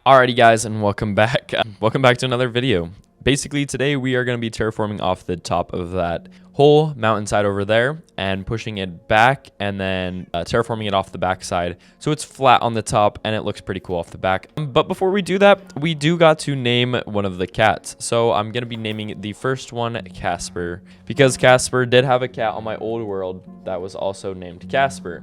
Alrighty guys, and welcome back. Welcome back to another video. Basically today we are going to be terraforming off the top of that whole mountainside over there and pushing it back, and then terraforming it off the back side so it's flat on the top and it looks pretty cool off the back. But before we do that, we do got to name one of the cats. So I'm going to be naming the first one Casper, because Casper did have a cat on my old world that was also named Casper.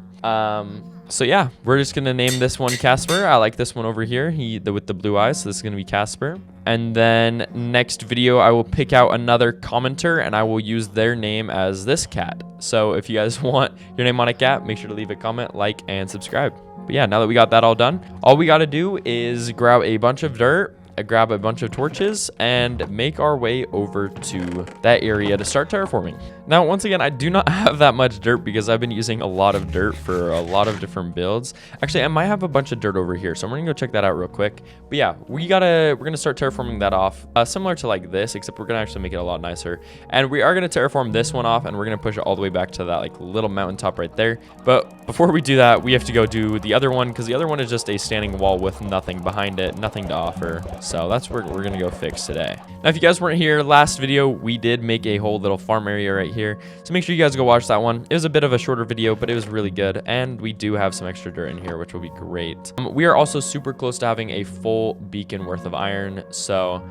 So yeah, we're just gonna name this one Casper. I like this one over here, with the blue eyes, so this is gonna be Casper. And then next video, I will pick out another commenter and I will use their name as this cat. So if you guys want your name on a cat, make sure to leave a comment, like, and subscribe. But yeah, now that we got that all done, all we gotta do is grab a bunch of dirt, grab a bunch of torches, and make our way over to that area to start terraforming. Now, once again, I do not have that much dirt because I've been using a lot of dirt for a lot of different builds. Actually, I might have a bunch of dirt over here, so I'm gonna go check that out real quick. But yeah, we're gonna start terraforming that off, similar to like this, except we're gonna actually make it a lot nicer. And we are gonna terraform this one off, and we're gonna push it all the way back to that like little mountaintop right there. But before we do that, we have to go do the other one, because the other one is just a standing wall with nothing behind it, nothing to offer. So that's what we're gonna go fix today. Now, if you guys weren't here last video, we did make a whole little farm area right here, so make sure you guys go watch that one. It was a bit of a shorter video, but it was really good, and we do have some extra dirt in here, which will be great. We are also super close to having a full beacon worth of iron, so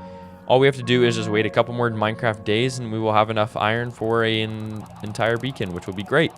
all we have to do is just wait a couple more Minecraft days and we will have enough iron for an entire beacon, which will be great.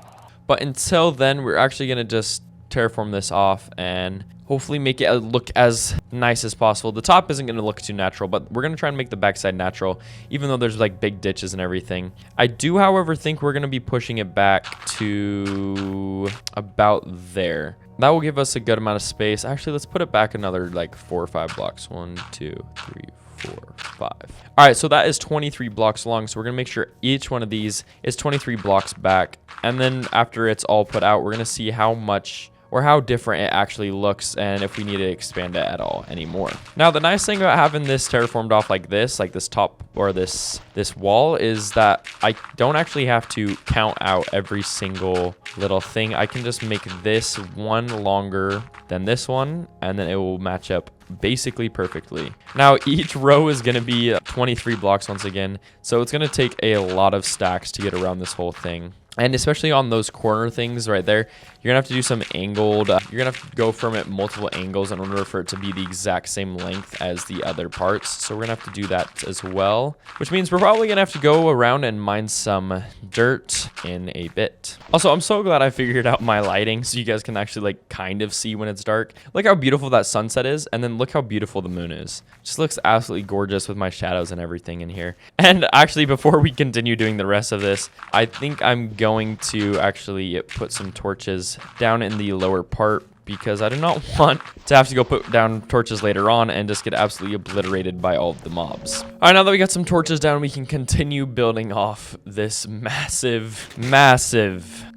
But until then, we're actually gonna just terraform this off and hopefully make it look as nice as possible. The top isn't going to look too natural, but we're going to try and make the backside natural, even though there's like big ditches and everything. I do, however, think we're going to be pushing it back to about there. That will give us a good amount of space. Actually, let's put it back another like 4 or 5 blocks. 1, 2, 3, 4, 5. All right, so that is 23 blocks long. So we're gonna make sure each one of these is 23 blocks back. And then after it's all put out, we're gonna see how much or how different it actually looks and if we need to expand it at all anymore. Now, the nice thing about having this terraformed off like this top or this wall, is that I don't actually have to count out every single little thing. I can just make this one longer than this one, and then it will match up basically perfectly. Now, each row is going to be 23 blocks once again, so it's going to take a lot of stacks to get around this whole thing. And especially on those corner things right there, you're gonna have to do some angled, you're gonna have to go from it multiple angles in order for it to be the exact same length as the other parts. So we're gonna have to do that as well, which means we're probably gonna have to go around and mine some dirt in a bit. Also, I'm so glad I figured out my lighting so you guys can actually like kind of see when it's dark. Look how beautiful that sunset is, and then look how beautiful the moon is. Just looks absolutely gorgeous with my shadows and everything in here. And actually, before we continue doing the rest of this, I think I'm going to actually put some torches down in the lower part, because I do not want to have to go put down torches later on and just get absolutely obliterated by all of the mobs. All right, now that we got some torches down, we can continue building off this massive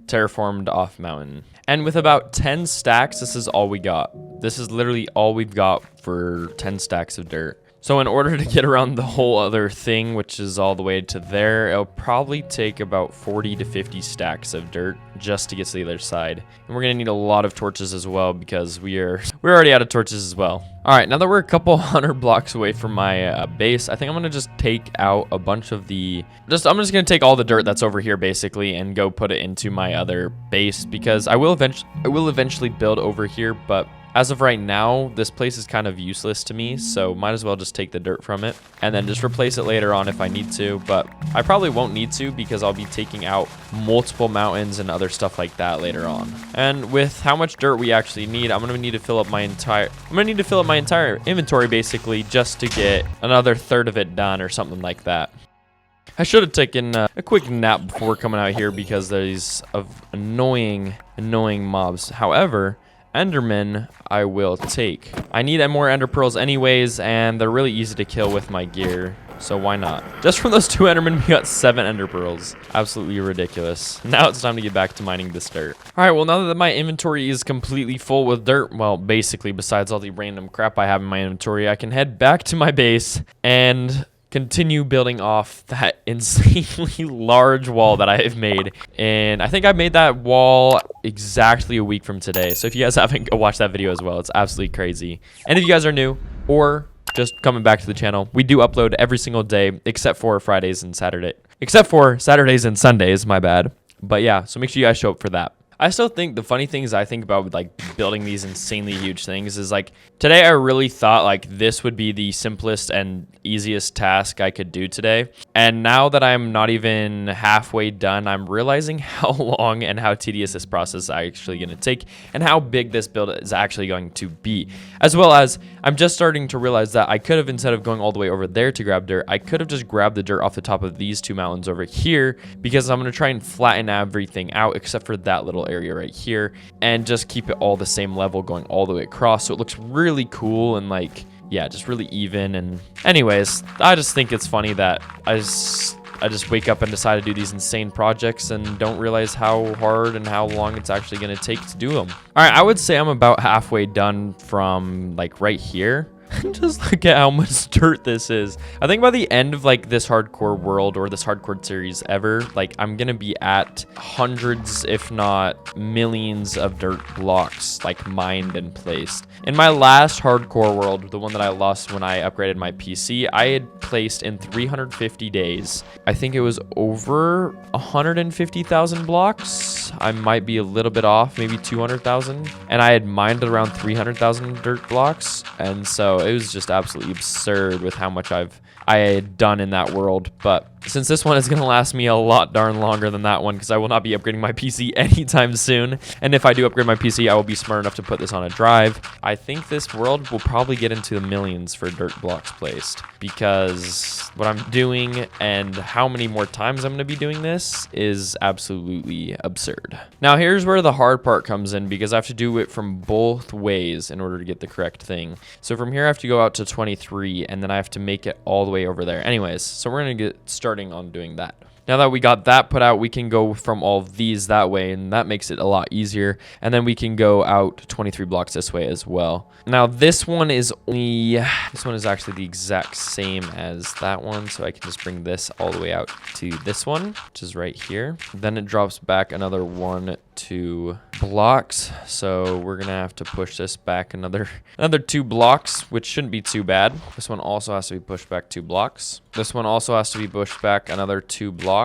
terraformed off mountain. And with about 10 stacks, this is all we got. This is literally all we've got for 10 stacks of dirt. So in order to get around the whole other thing, which is all the way to there, it'll probably take about 40 to 50 stacks of dirt just to get to the other side. And we're gonna need a lot of torches as well, because we're already out of torches as well. All right, now that we're a couple 100 blocks away from my base, I think I'm gonna just take out a bunch of I'm just gonna take all the dirt that's over here basically and go put it into my other base, because I will eventually build over here, but as of right now, this place is kind of useless to me, so might as well just take the dirt from it and then just replace it later on if I need to. But I probably won't need to, because I'll be taking out multiple mountains and other stuff like that later on. And with how much dirt we actually need, I'm gonna need to fill up my entire inventory basically, just to get another third of it done or something like that. I should have taken a quick nap before coming out here, because there's annoying mobs. However, Enderman I will take. I need more ender pearls anyways, and they're really easy to kill with my gear, so why not? Just from those 2 endermen, we got 7 ender pearls. Absolutely ridiculous. Now it's time to get back to mining this dirt. All right, well, now that my inventory is completely full with dirt, well, basically besides all the random crap I have in my inventory, I can head back to my base and continue building off that insanely large wall that I have made. And I think I made that wall exactly a week from today. So if you guys haven't, go watch that video as well. It's absolutely crazy. And if you guys are new or just coming back to the channel, we do upload every single day except for Fridays and Saturday. Except for Saturdays and Sundays, my bad. But yeah, so make sure you guys show up for that. I still think the funny things I think about with like building these insanely huge things is like today I really thought like this would be the simplest and easiest task I could do today. And now that I'm not even halfway done, I'm realizing how long and how tedious this process is actually going to take and how big this build is actually going to be. As well as I'm just starting to realize that I could have, instead of going all the way over there to grab dirt, I could have just grabbed the dirt off the top of these two mountains over here, because I'm going to try and flatten everything out except for that little area right here and just keep it all the same level going all the way across, so it looks really cool and like, yeah, just really even. And anyways, I just think it's funny that I just wake up and decide to do these insane projects and don't realize how hard and how long it's actually going to take to do them. All right, I would say I'm about halfway done from like right here. Just look at how much dirt this is. I think by the end of like this hardcore world or this hardcore series ever, like I'm gonna be at hundreds, if not millions of dirt blocks like mined and placed. In my last hardcore world, the one that I lost when I upgraded my PC, I had placed in 350 days. I think it was over 150,000 blocks. I might be a little bit off, maybe 200,000. And I had mined around 300,000 dirt blocks. And so it was just absolutely absurd with how much I had done in that world. But since this one is going to last me a lot darn longer than that one, because I will not be upgrading my PC anytime soon. And if I do upgrade my PC, I will be smart enough to put this on a drive. I think this world will probably get into the millions for dirt blocks placed, because what I'm doing and how many more times I'm going to be doing this is absolutely absurd. Now here's where the hard part comes in, because I have to do it from both ways in order to get the correct thing. So from here I have to go out to 23, and then I have to make it all the way over there. Anyways, so we're going to get starting on doing that. Now that we got that put out, we can go from all of these that way, and that makes it a lot easier. And then we can go out 23 blocks this way as well. Now this one is actually the exact same as that one, so I can just bring this all the way out to this one, which is right here. Then it drops back another 1, 2 blocks, so we're gonna have to push this back another 2 blocks, which shouldn't be too bad. This one also has to be pushed back 2 blocks. This one also has to be pushed back another 2 blocks.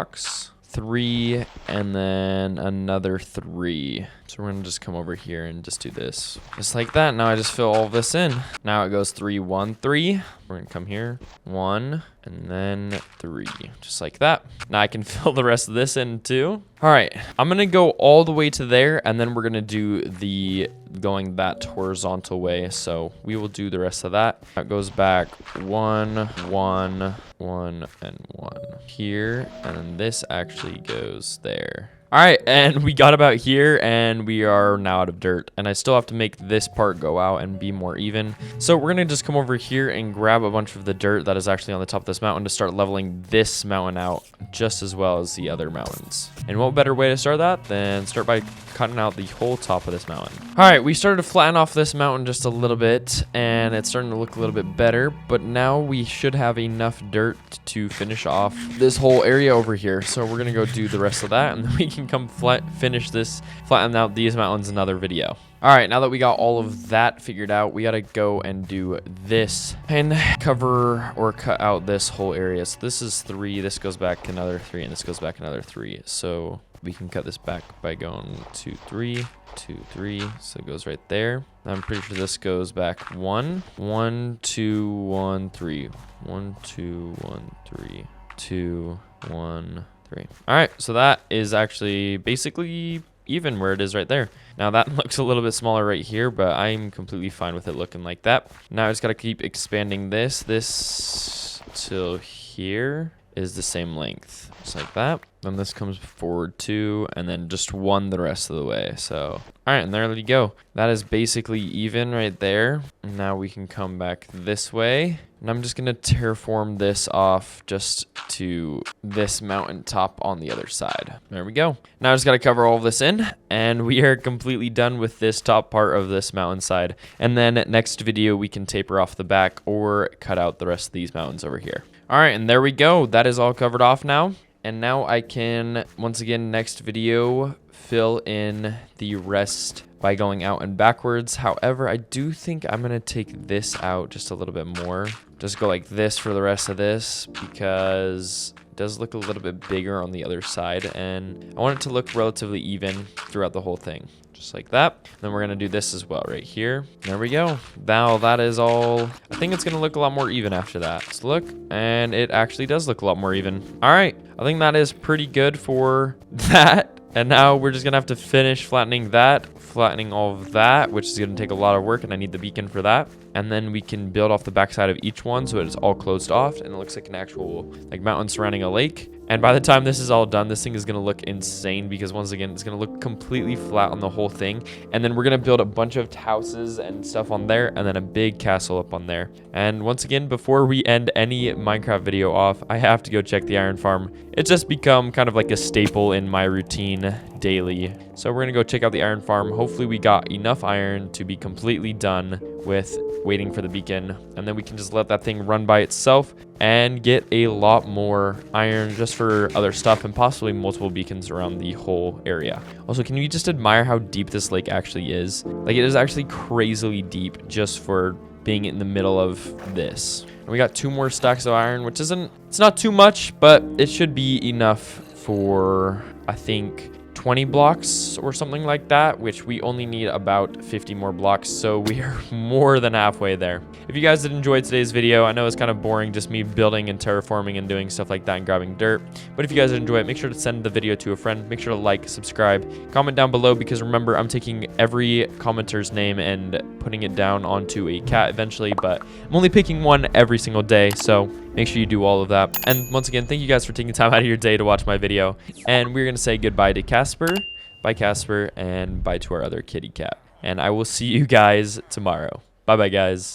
3, and then another 3. So we're gonna just come over here and just do this just like that. Now I just fill all of this in. Now it goes 3, 1, 3. We're gonna come here, 1, and then 3, just like that. Now I can fill the rest of this in too. All right, I'm gonna go all the way to there, and then we're gonna do the going that horizontal way. So we will do the rest of that. That goes back 1, 1, 1, and 1 here, and then this actually goes there. All right, and we got about here, and we are now out of dirt, and I still have to make this part go out and be more even. So we're gonna just come over here and grab a bunch of the dirt that is actually on the top of this mountain to start leveling this mountain out just as well as the other mountains. And what better way to start that than start by cutting out the whole top of this mountain. All right, we started to flatten off this mountain just a little bit, and it's starting to look a little bit better, but now we should have enough dirt to finish off this whole area over here. So we're gonna go do the rest of that, and then we can come flatten out these mountains in another video. All right, now that we got all of that figured out, we gotta go and do this and cover or cut out this whole area. So this is 3, this goes back another 3, and this goes back another 3. So we can cut this back by going 2, 3, 2, 3. So it goes right there. I'm pretty sure this goes back 1, 1, 2, 1, 3, 1, 2, 1, 3, 2, 1, 3. All right, so that is actually basically even where it is right there. Now that looks a little bit smaller right here, but I'm completely fine with it looking like that. Now I just gotta keep expanding this till here is the same length, just like that. Then this comes forward 2, and then just 1 the rest of the way. So, all right, and there you go. That is basically even right there. And now we can come back this way. And I'm just going to terraform this off just to this mountaintop on the other side. There we go. Now I just got to cover all of this in, and we are completely done with this top part of this mountainside. And then next video, we can taper off the back or cut out the rest of these mountains over here. All right, and there we go. That is all covered off now. And now I can, once again, next video, fill in the rest by going out and backwards. However, I do think I'm going to take this out just a little bit more. Just go like this for the rest of this because it does look a little bit bigger on the other side. And I want it to look relatively even throughout the whole thing. Just like that. And then we're going to do this as well right here. There we go. Now that is all. I think it's going to look a lot more even after that. Let's look. And it actually does look a lot more even. All right. I think that is pretty good for that. And now we're just going to have to finish flattening that, flattening all of that, which is going to take a lot of work, and I need the beacon for that. And then we can build off the backside of each one so it is all closed off, and it looks like an actual like mountain surrounding a lake. And by the time this is all done, this thing is going to look insane because once again, it's going to look completely flat on the whole thing. And then we're going to build a bunch of houses and stuff on there, and then a big castle up on there. And once again, before we end any Minecraft video off, I have to go check the iron farm. It's just become kind of like a staple in my routine daily. So we're going to go check out the iron farm. Hopefully we got enough iron to be completely done with waiting for the beacon. And then we can just let that thing run by itself and get a lot more iron just for other stuff and possibly multiple beacons around the whole area. Also, can you just admire how deep this lake actually is? Like, it is actually crazily deep just for being in the middle of this. And we got 2 more stacks of iron, which it's not too much, but it should be enough for, I think, 20 blocks or something like that, which we only need about 50 more blocks, so we are more than halfway there. If you guys did enjoy today's video, I know it's kind of boring just me building and terraforming and doing stuff like that and grabbing dirt, but if you guys did enjoy it, make sure to send the video to a friend, make sure to like, subscribe, comment down below, because remember, I'm taking every commenter's name and putting it down onto a cat eventually, but I'm only picking one every single day, so make sure you do all of that. And once again, thank you guys for taking time out of your day to watch my video. And we're going to say goodbye to Casper, bye Casper, and bye to our other kitty cat. And I will see you guys tomorrow. Bye-bye, guys.